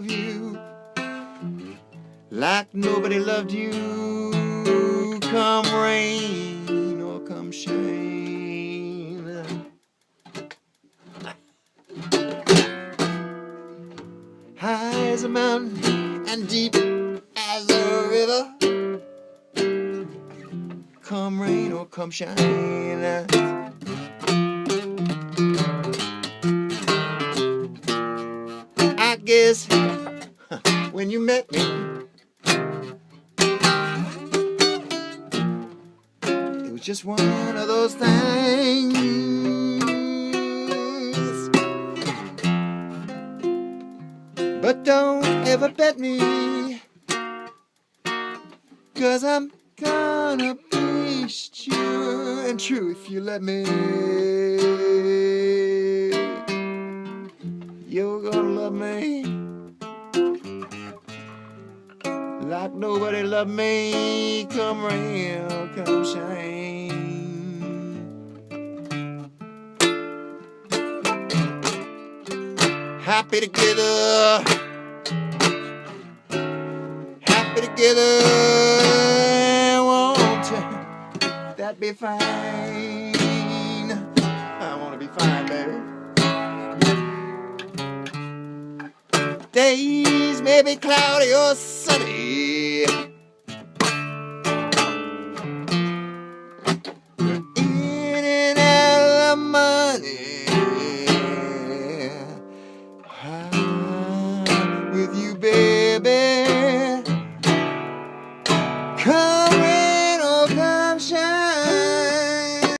love you like nobody loved you, come rain or come shine. High as a mountain and deep as a river, come rain or come shine. I guess when you met me, it was just one of those things. But don't ever bet me, 'cause I'm gonna be sure and true if you let me. You're gonna love me like nobody loved me, come rain or come shine. Happy together, happy together, won't that be fine? I wanna be fine, baby. Days may be cloudy or sunny,